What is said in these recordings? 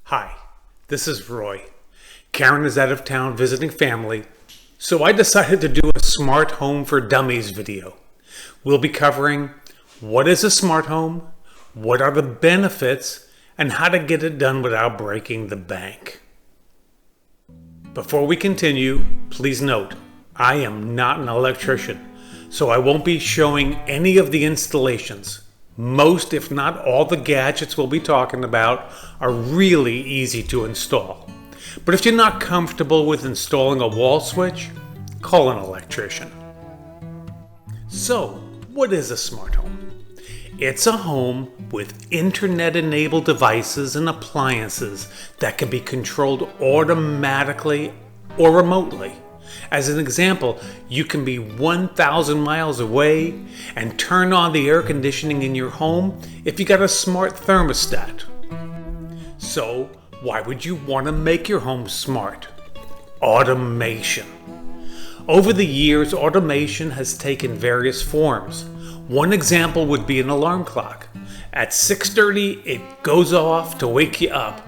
Hi, this is Roy. Karen is out of town visiting family, so I decided to do a Smart Home for Dummies video. We'll be covering what is a smart home, what are the benefits, and how to get it done without breaking the bank. Before we continue, please note, I am not an electrician, so I won't be showing any of the installations. Most, if not all, the gadgets we'll be talking about are really easy to install. But if you're not comfortable with installing a wall switch, call an electrician. So, what is a smart home? It's a home with internet-enabled devices and appliances that can be controlled automatically or remotely. As an example, you can be 1,000 miles away and turn on the air conditioning in your home if you got a smart thermostat. So, why would you want to make your home smart? Automation. Over the years, automation has taken various forms. One example would be an alarm clock. At 6:30, it goes off to wake you up.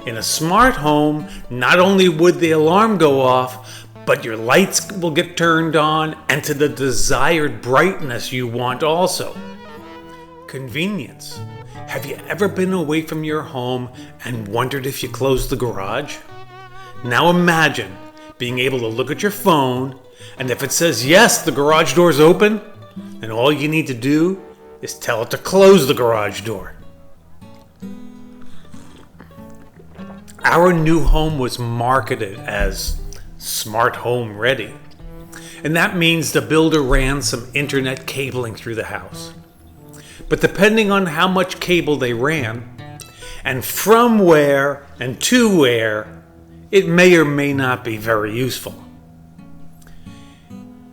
In a smart home, not only would the alarm go off, but your lights will get turned on and to the desired brightness you want also. Convenience. Have you ever been away from your home and wondered if you closed the garage? Now imagine being able to look at your phone, and if it says yes, the garage door's open, then all you need to do is tell it to close the garage door. Our new home was marketed as Smart Home Ready, and that means the builder ran some internet cabling through the house. But depending on how much cable they ran, and from where and to where, it may or may not be very useful.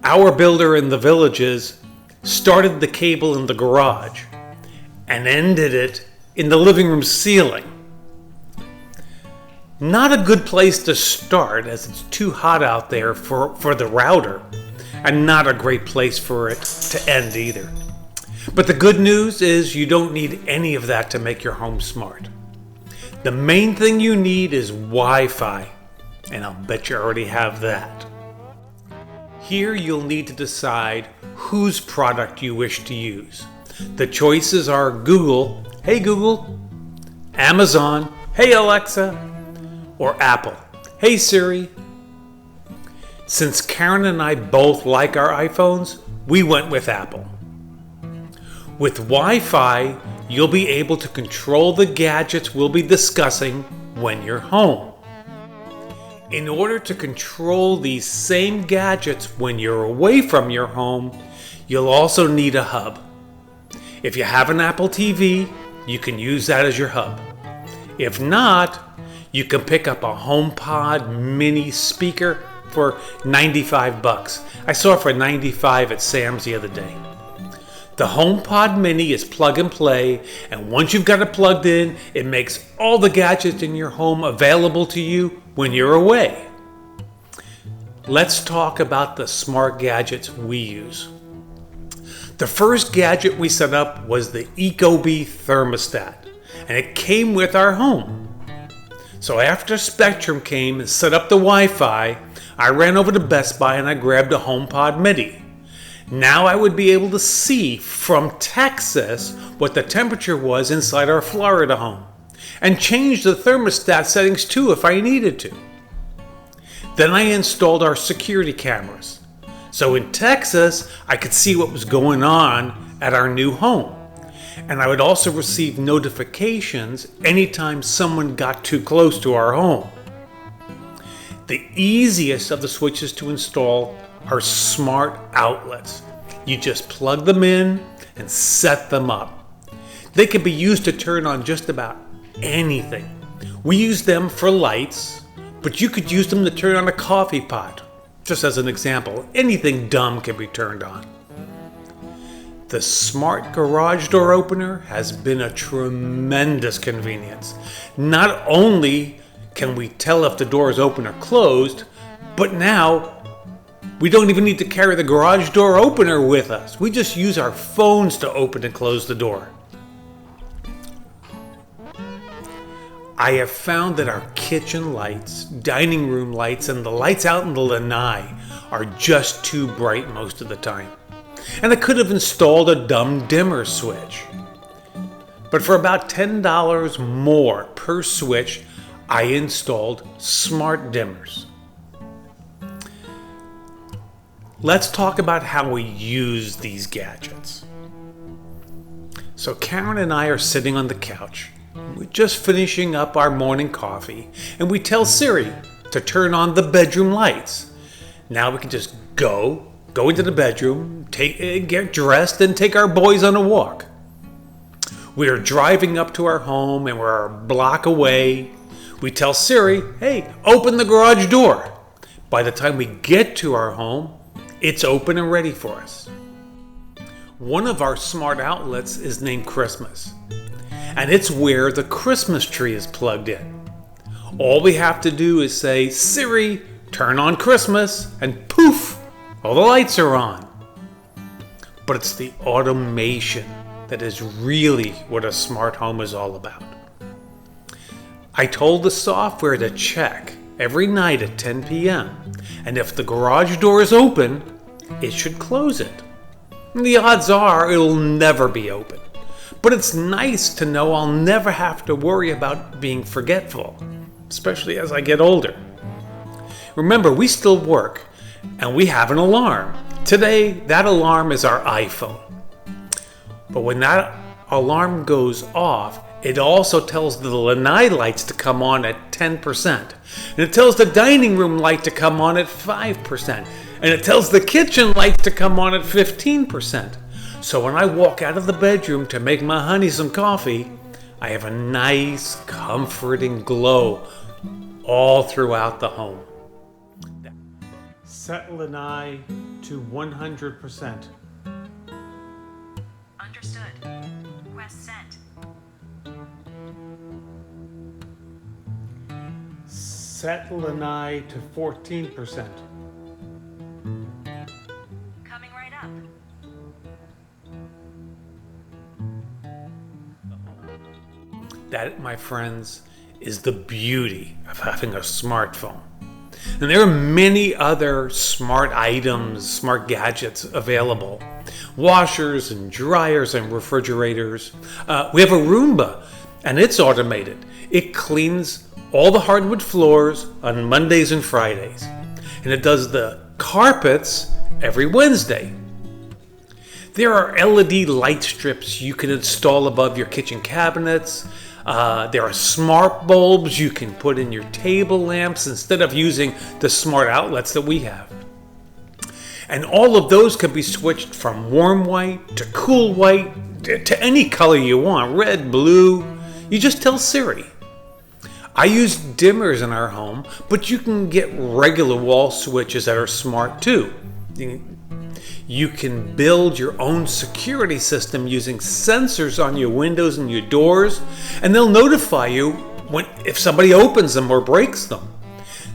Our builder in the Villages started the cable in the garage and ended it in the living room ceiling. Not a good place to start, as it's too hot out there for the router, and not a great place for it to end either. But the good news is you don't need any of that to make your home smart. The main thing you need is Wi-Fi, and I'll bet you already have that. Here you'll need to decide whose product you wish to use. The choices are Google, hey Google, Amazon, hey Alexa, or Apple, hey Siri. Since Karen and I both like our iPhones, we went with Apple. With Wi-Fi, you'll be able to control the gadgets we'll be discussing when you're home. In order to control these same gadgets when you're away from your home, you'll also need a hub. If you have an Apple TV, you can use that as your hub. If not, you can pick up a HomePod mini speaker for $95. I saw it for $95 at Sam's the other day. The HomePod mini is plug and play, and once you've got it plugged in, it makes all the gadgets in your home available to you when you're away. Let's talk about the smart gadgets we use. The first gadget we set up was the Ecobee Thermostat, and it came with our home. So after Spectrum came and set up the Wi-Fi, I ran over to Best Buy and I grabbed a HomePod mini. Now I would be able to see from Texas what the temperature was inside our Florida home, and change the thermostat settings too if I needed to. Then I installed our security cameras. So in Texas, I could see what was going on at our new home. And I would also receive notifications anytime someone got too close to our home. The easiest of the switches to install are smart outlets. You just plug them in and set them up. They can be used to turn on just about anything. We use them for lights, but you could use them to turn on a coffee pot. Just as an example, anything dumb can be turned on. The smart garage door opener has been a tremendous convenience. Not only can we tell if the door is open or closed, but now we don't even need to carry the garage door opener with us. We just use our phones to open and close the door. I have found that our kitchen lights, dining room lights, and the lights out in the lanai are just too bright most of the time. And I could have installed a dumb dimmer switch. But for about $10 more per switch, I installed smart dimmers. Let's talk about how we use these gadgets. So Karen and I are sitting on the couch. We're just finishing up our morning coffee, and we tell Siri to turn on the bedroom lights. Now we can just go into the bedroom, get dressed, and take our boys on a walk. We are driving up to our home, and we're a block away. We tell Siri, hey, open the garage door. By the time we get to our home, it's open and ready for us. One of our smart outlets is named Christmas, and it's where the Christmas tree is plugged in. All we have to do is say, Siri, turn on Christmas, and poof, all the lights are on. But it's the automation that is really what a smart home is all about. I told the software to check every night at 10 p.m. and if the garage door is open, it should close it. And the odds are it'll never be open. But it's nice to know I'll never have to worry about being forgetful, especially as I get older. Remember, we still work and we have an alarm. Today, that alarm is our iPhone. But when that alarm goes off, it also tells the lanai lights to come on at 10%. And it tells the dining room light to come on at 5%. And it tells the kitchen lights to come on at 15%. So when I walk out of the bedroom to make my honey some coffee, I have a nice, comforting glow all throughout the home. Set lanai to 100%. Understood. Request sent. Set lanai to 14%. Coming right up. That, my friends, is the beauty of having a smartphone. And there are many other smart items, smart gadgets available. Washers and dryers and refrigerators. We have a Roomba, and it's automated. It cleans all the hardwood floors on Mondays and Fridays. And it does the carpets every Wednesday. There are LED light strips you can install above your kitchen cabinets. There are smart bulbs you can put in your table lamps instead of using the smart outlets that we have. And all of those can be switched from warm white to cool white to any color you want, red, blue. You just tell Siri. I use dimmers in our home, but you can get regular wall switches that are smart too. You can build your own security system using sensors on your windows and your doors, and they'll notify you if somebody opens them or breaks them.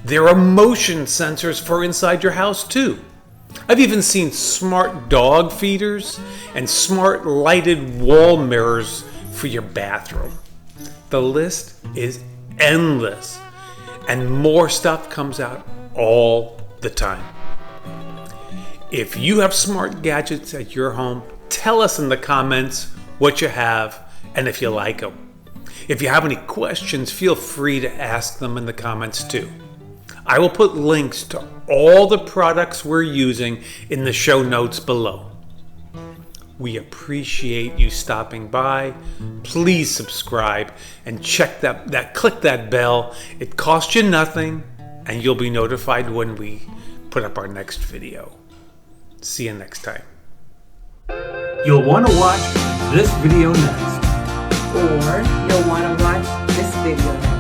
There are motion sensors for inside your house too. I've even seen smart dog feeders and smart lighted wall mirrors for your bathroom. The list is endless, and more stuff comes out all the time. If you have smart gadgets at your home, tell us in the comments what you have and if you like them. If you have any questions, feel free to ask them in the comments too. I will put links to all the products we're using in the show notes below. We appreciate you stopping by. Please subscribe and click that bell. It costs you nothing, and you'll be notified when we put up our next video. See you next time. You'll want to watch this video next. Or you'll want to watch this video next.